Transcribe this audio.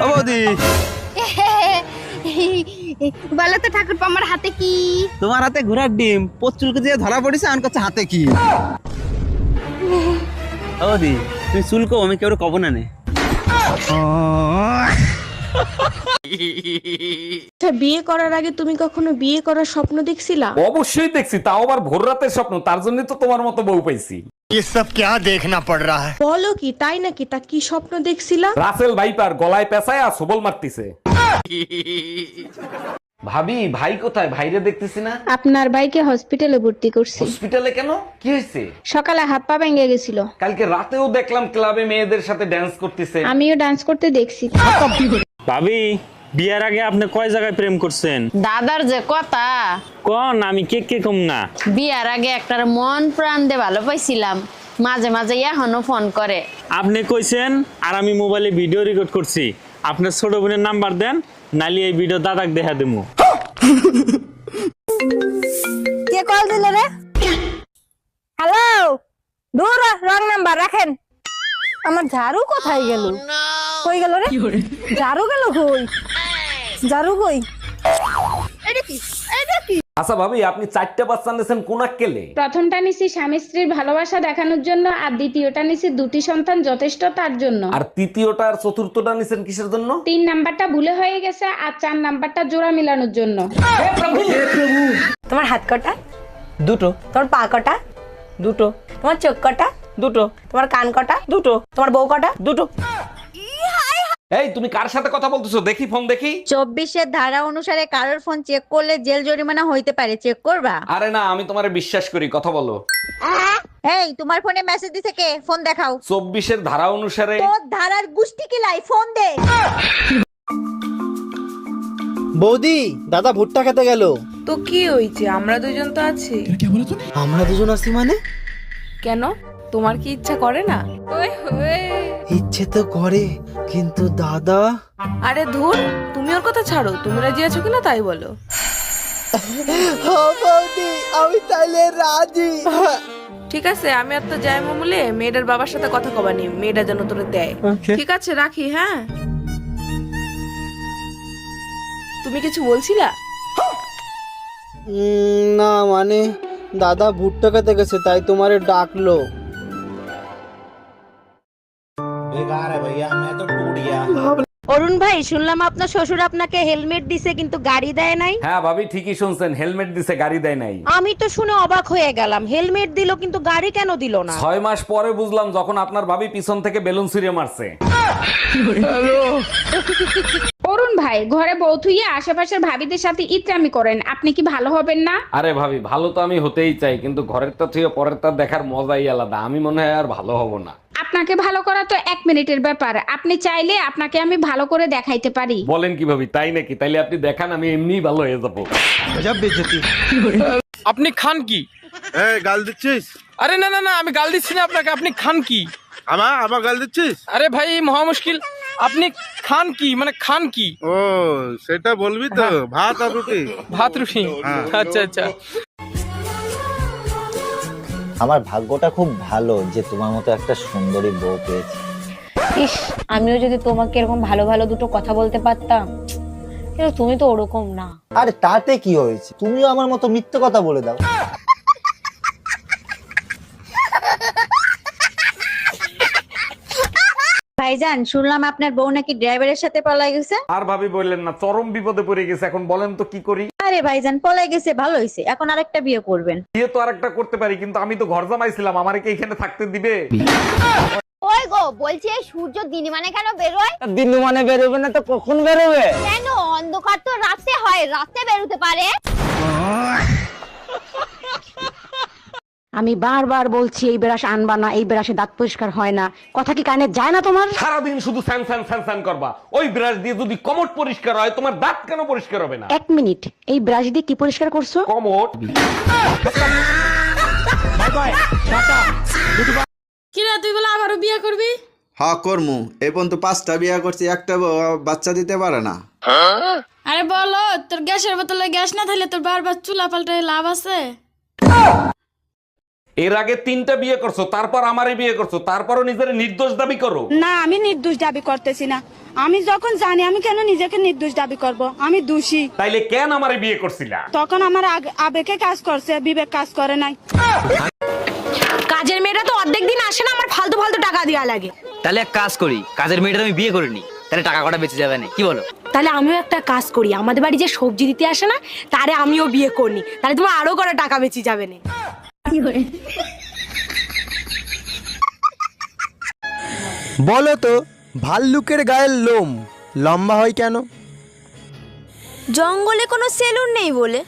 ও বৌদি, বলো তো ঠাকুরপো আমার হাতে কি? তোমার হাতে ঘোড়ার ডিম পচুলকে দিয়ে ধরা পড়েছে, আর কাছে হাতে কি? ও বৌদি, তুমি চুলকো, আমি কেউ কব না নে। বিয়ে করার আগে তুমি কখনো বিয়ে করার স্বপ্ন দেখছিলা? অবশ্যই দেখছি, তাও আবার ভোর রাতের স্বপ্ন। তার জন্য তো তোমার মতো বউ পাইছি। ये सब क्या देखना पड़ रहा है? বলো কি, তাই নাকি? তা কি স্বপ্ন দেখছিলা? রাসেল ভাইপার গলায় পেঁচায় আর সবল মারতিছে। ভাবি, ভাই কোথায়? ভাইরে দেখতেছি না। আপনার ভাইকে হসপিটালে ভর্তি করছি। হসপিটালে কেন? কি হয়েছে? সকালে হাত পা ভেঙে গেছিল। কালকে রাতেও দেখলাম ক্লাবে মেয়েদের সাথে ড্যান্স করতেছে। আমিও ডান্স করতে দেখছি। ভাবি, বিয়ার আগে আপনি কয় জায়গায় প্রেম করছেন? দাদার যে কথা, কোন আমি কে কে কম না। বিয়ার আগে একটার মন প্রাণ দিয়ে ভালো পাইছিলাম, মাঝে মাঝে এখনো ফোন করে। আপনি কইছেন আর আমি মোবাইলে ভিডিও রেকর্ড করছি। আপনার ছোট বোনের নাম্বার দেন, নালি এই ভিডিও দাদাক দেখা দেবো। কে কল দিলে রে? হ্যালো, দূর রং নাম্বার রাখেন। আমার ঝাড়ু কোথায় গেল? কই গেল রে? ঝাড়ু গেল কই? ঝাড়ু কই? এটা কি? এটা কি? আচ্ছা ভাবি, আপনি 4টা বাচ্চা নিয়েছেন কোন আক্কেলে? প্রথমটা নিছি স্বামী স্ত্রীর ভালোবাসা দেখানোর জন্য, আর দ্বিতীয়টা নিছি দুটি সন্তান যথেষ্ট তার জন্য। আর তৃতীয়টা আর চতুর্থটা নিয়েছেন কিসের জন্য? 3 নাম্বারটা ভুলে হয়ে গেছে, আর 4 নাম্বারটা জোড়া মিলানোর জন্য। তোমার হাত কটা? দুটো। তোমার পা কটা? দুটো। তোমার চোখ কটা? দুটো। তোমার কান কটা? দুটো। তোমার বউ কটা? দুটো। এই, তুমি কার সাথে কথা বলতেছো? দেখি ফোন দেখি। 24-এর ধারা অনুসারে কারোর ফোন চেক করলে জেল জরিমানা হইতে পারে, চেক করবা? আরে না, আমি তোমারে বিশ্বাস করি, কথা বলো। এই, তোমার ফোনে মেসেজ দিছে কে? ফোন দেখাও। 24-এর ধারা অনুসারে। তোর ধারার গুষ্টি কি লাই, ফোন দে। বৌদি, দাদা ভুট্টা খেতে গেল। তো কি হইছে? আমরা দুজন তো আছি। আমরা দুজন আছি মানে? কেন, তোমার কি ইচ্ছা করে না? ইচ্ছে তো করে, কিন্তু দাদা। আরে ধুর, তুমি ওর কথা ছাড়ো। তুমি রাজি আছো কিনা তাই বলো। বৌদি, আমি তাইলে রাজি। ঠিক আছে, আমি আর তো যাই মামুলে মেয়েটার বাবার সাথে কথা কবানি, মেয়েটা যেন তোরে দেয়। ঠিক আছে, রাখি। হ্যাঁ, তুমি কিছু বলছিলা? না মানে, দাদা ভুট্টা খেতে গেছে, তাই তোমারে ডাকলো। অরুণ ভাই, শুনলাম আপনার শ্বশুর আপনাকে হেলমেট দিছে কিন্তু গাড়ি দেয় নাই। হ্যাঁ ভাবি, ঠিকই শুনছেন, হেলমেট দিছে, গাড়ি দেয় নাই। আমি তো শুনে অবাক হয়ে গেলাম, হেলমেট দিল কিন্তু গাড়ি কেন দিল না? 6 মাস পরে বুঝলাম, যখন আপনার ভাবি পিছন থেকে বেলুন ছুঁড়ে মারছে। অরুণ ভাই, ঘরে বউ থুইয়া আশেপাশের ভাবিদের সাথে ইত্রামি করেন, আপনি কি ভালো হবেন না? আরে ভাবি, ভালো তো আমি হতেই চাই, কিন্তু ঘরেরটা থেকে পরেরটা দেখার মজাই আলাদা। আমি মনে হয় আর ভালো হব না। আপনাকে ভালো করা তো 1 মিনিটের ব্যাপার। আপনি চাইলে আপনাকে আমি ভালো করে দেখাইতে পারি। বলেন কি ভাবি, তাই নাকি? তাইলে আপনি দেখান, আমি এমনিই ভালো হয়ে যাবো। আপনি খান কি? এই গাল দিচ্ছিস? আরে না না না, আমি গাল দিচ্ছি না আপনাকে। আপনি খান কি? আমার গাল দিচ্ছিস? আরে ভাই, মহা মুশকিল। আপনি খান কি, মানে খান কি? ও, সেটা বলবি তো। ভাত আর রুটি। ভাত রুটি? আচ্ছা আচ্ছা। আমার ভাগ্যটা খুব ভালো যে তোমার মতো একটা সুন্দরী বউ পেয়েছি। ইস, আমিও যদি তোমাকে এরকম ভালো ভালো দুটো কথা বলতে পারতাম, কিন্তু তুমি তো ওরকম না। আরে তাতে কি হয়েছে? তুমিও আমার মতো মিথ্যে কথা বলে দাও। ভাইজান, শুনলাম আপনার বউ নাকি ড্রাইভারের সাথে পলাই গেছে। আর ভাবি বললেন না, চরম বিপদে পড়ে গেছে। এখন বলেন তো কি করি? আরে ভাইজান, পলাই গেছে ভালো হইছে, এখন আরেকটা বিয়ে করবেন। বিয়ে তো আরেকটা করতে পারি, কিন্তু আমি তো ঘর জামাইছিলাম, আমারে কি এখানে থাকতে দিবে? ওই গো, বলছি এই সূর্য দিন মানে কেন বেরোয়? দিন মানে বেরোবে না তো কখন বেরোবে? কেন, অন্ধকার তো রাতে হয়, রাতে বেরোতে পারে। আমি বারবার বলছি এই ব্রাশ আনবা না, এই ব্রাশে দাঁত পরিষ্কার হয় না, কথা কি কানে যায় না তোমার? সারাদিন শুধু স্যান স্যান স্যান স্যান করবা। ওই ব্রাশ দিয়ে যদি কমট পরিষ্কার হয়, তোমার দাঁত কেন পরিষ্কার হবে না? 1 মিনিট, এই ব্রাশ দিয়ে কি পরিষ্কার করছো? কমট। কিরা, তুই বলে আবারও বিয়ে করবি? হ্যাঁ করমু। এই পর্যন্ত 5টা বিয়ে করছি, একটা বাচ্চা দিতে পারে না। আরে বলো, তোর গ্যাসের বোতলে গ্যাস না থাকলে তোর বারবার চুলা পাল্টায় লাভ আছে? এর আগে 3টা বিয়ে করছো, তারপর আমারে বিয়ে করছো, তারপরও নিজের নির্দোষ দাবি করো। না, আমি নির্দোষ দাবি করতেছি না। আমি যখন জানি আমি কেন নিজেকে নির্দোষ দাবি করব, আমি দোষী। তাইলে কেন আমারে বিয়ে করছিলা? তখন আমার আবেগে কাজ করছে, বিবেক কাজ করে নাই। কাজের মেয়েটা তো অর্ধেক দিন আসে না, আমার ফালতু ফালতু টাকা দেওয়া লাগে। তাহলে এক কাজ করি, কাজের মেয়েটা আমি বিয়ে করিনি, তাহলে টাকা কটা বেঁচে যাবে না, কি বলো? তাহলে আমিও একটা কাজ করি, আমাদের বাড়ি যে সবজি দিতে আসে না, তারে আমিও বিয়ে করি, তাহলে তোমার আরো করে টাকা বেঁচে যাবে না। বলো তো, ভাল্লুকের গায়ের লোম লম্বা হয় কেন? জঙ্গলে কোনো সেলুন নেই বলে।